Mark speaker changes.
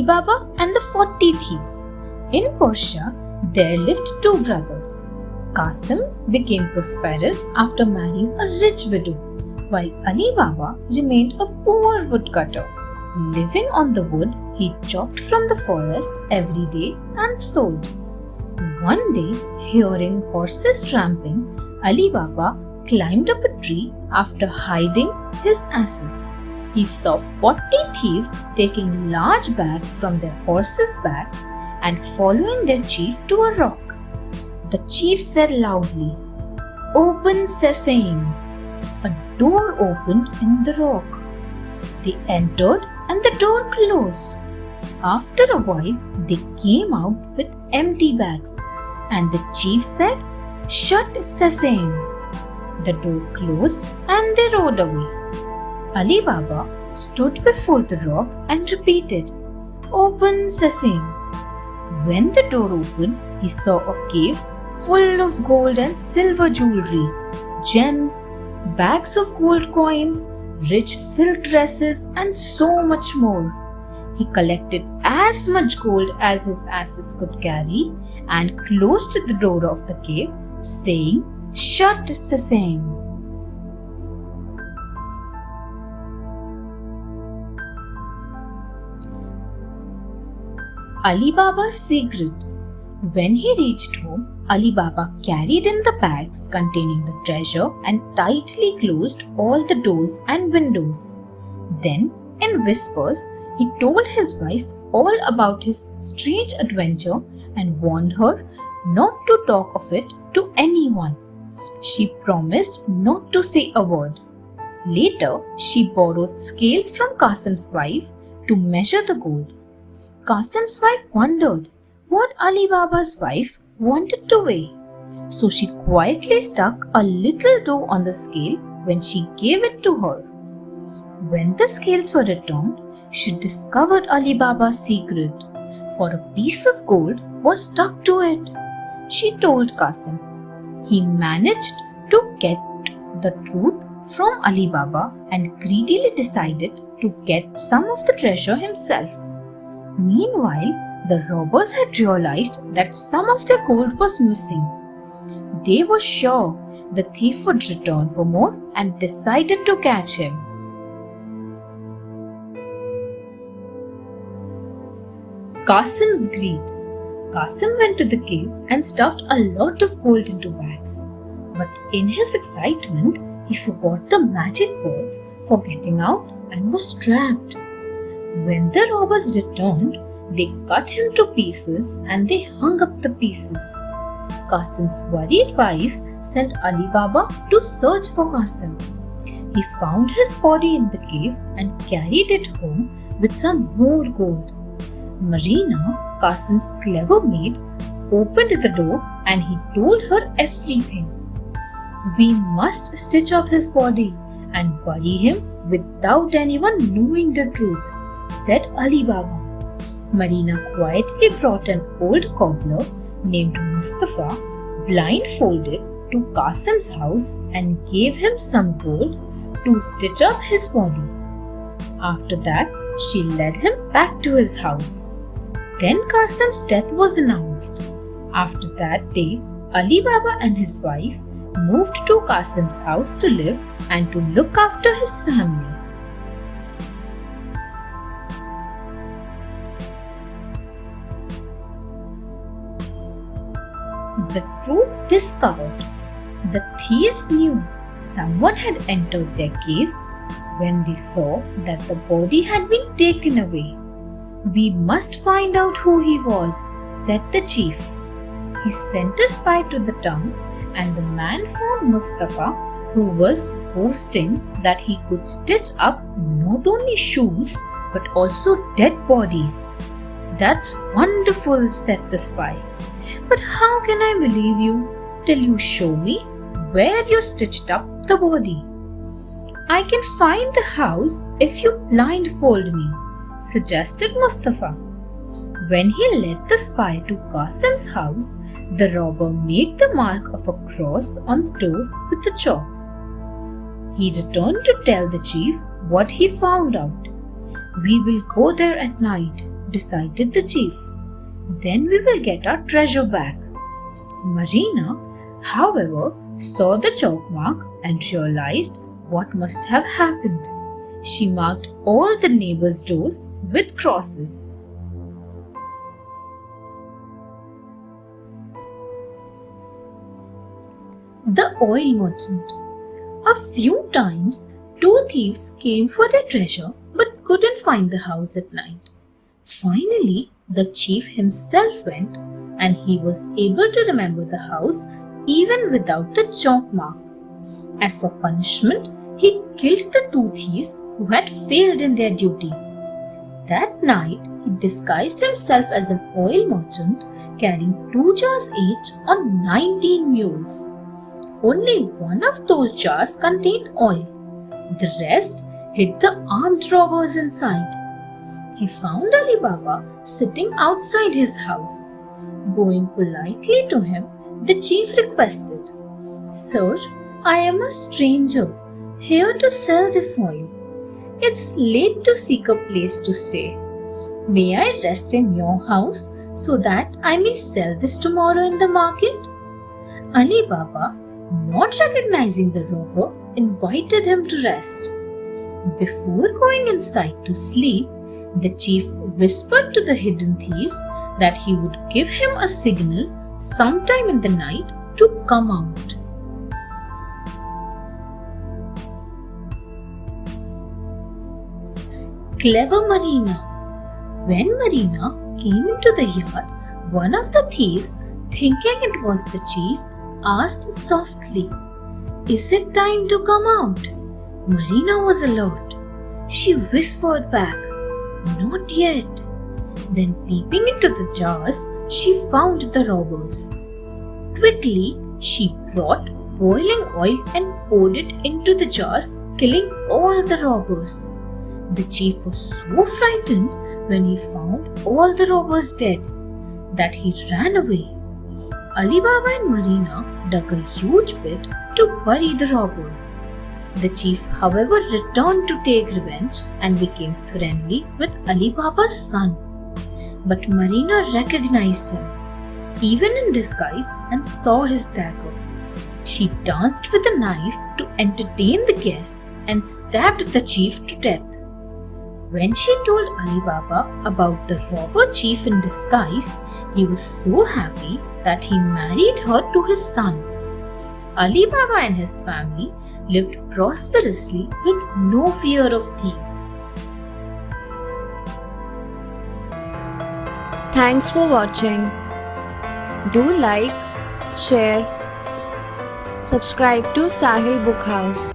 Speaker 1: Alibaba and the 40 Thieves. In Persia, there lived two brothers. Qasim became prosperous after marrying a rich widow, while Alibaba remained a poor woodcutter. Living on the wood he chopped from the forest every day and sold. One day, hearing horses tramping, Alibaba climbed up a tree after hiding his asses. He saw 40 thieves taking large bags from their horses' backs and following their chief to a rock. The chief said loudly, "Open sesame!" A door opened in the rock. They entered and the door closed. After a while, they came out with empty bags and the chief said, "Shut sesame!" The door closed and they rode away. Alibaba stood before the rock and repeated, "Open sesame!" When the door opened, he saw a cave full of gold and silver jewelry, gems, bags of gold coins, rich silk dresses, and so much more. He collected as much gold as his asses could carry and closed the door of the cave, saying, "Shut sesame!" Alibabas Secret. When he reached home, Alibaba carried in the bags containing the treasure and tightly closed all the doors and windows. Then, in whispers, he told his wife all about his strange adventure and warned her not to talk of it to anyone. She promised not to say a word. Later, she borrowed scales from Kassam's wife to measure the gold. Kassam's wife wondered what Alibaba's wife wanted to weigh, so she quietly stuck a little dough on the scale when she gave it to her. When the scales were returned, she discovered Alibaba's secret, for a piece of gold was stuck to it. She told Kassam. He managed to get the truth from Alibaba and greedily decided to get some of the treasure himself. Meanwhile, the robbers had realized that some of their gold was missing. They were sure the thief would return for more and decided to catch him. Kassams Greet. Kassam went to the cave and stuffed a lot of gold into bags. But in his excitement, he forgot the magic words for getting out and was trapped. When the robbers returned, they cut him to pieces and they hung up the pieces. Kassam's worried wife sent Alibaba to search for Kassam. He found his body in the cave and carried it home with some more gold. Marina, Kassam's clever maid, opened the door and he told her everything. "We must stitch up his body and bury him without anyone knowing the truth," said Alibaba. Marina quietly brought an old cobbler named Mustafa, blindfolded, to Kassam's house and gave him some gold to stitch up his body. After that, she led him back to his house. Then Kassam's death was announced. After that day, Alibaba and his wife moved to Kassam's house to live and to look after his family. The truth discovered. The thieves knew someone had entered their cave when they saw that the body had been taken away. "We must find out who he was," said the chief. He sent a spy to the town and the man found Mustafa, who was boasting that he could stitch up not only shoes but also dead bodies. "That's wonderful," said the spy. "But how can I believe you till you show me where you stitched up the body?" "I can find the house if you blindfold me," suggested Mustafa. When he led the spy to Kassam's house, the robber made the mark of a cross on the door with the chalk. He returned to tell the chief what he found out. "We will go there at night," decided the chief. Then we will get our treasure back. Marina, however, saw the chalk mark and realized what must have happened. She marked all the neighbors' doors with crosses. The oil merchant. A few times, two thieves came for their treasure but couldn't find the house at night. Finally, the chief himself went and he was able to remember the house even without the chalk mark. As for punishment, he killed the two thieves who had failed in their duty. That night, he disguised himself as an oil merchant carrying 2 jars each on 19 mules. Only one of those jars contained oil. The rest hid the armed robbers inside. He found Alibaba sitting outside his house. Going politely to him, the chief requested, "Sir, I am a stranger, here to sell this oil. It's late to seek a place to stay. May I rest in your house so that I may sell this tomorrow in the market?" Alibaba, not recognizing the robber, invited him to rest. Before going inside to sleep, the chief whispered to the hidden thieves that he would give him a signal sometime in the night to come out. Clever Marina. When Marina came into the yard, one of the thieves, thinking it was the chief, asked softly, "Is it time to come out?" Marina was alert. She whispered back, "Not yet." Then peeping into the jars, she found the robbers. Quickly, she brought boiling oil and poured it into the jars, killing all the robbers. The chief was so frightened when he found all the robbers dead that he ran away. Alibaba and Marina dug a huge pit to bury the robbers. The chief, however, returned to take revenge and became friendly with Alibaba's son. But Marina recognized him, even in disguise, and saw his dagger. She danced with a knife to entertain the guests and stabbed the chief to death. When she told Alibaba about the robber chief in disguise, he was so happy that he married her to his son. Alibaba and his family lived prosperously with no fear of thieves.
Speaker 2: Thanks for watching. Do like, share, subscribe to Sahil Book House.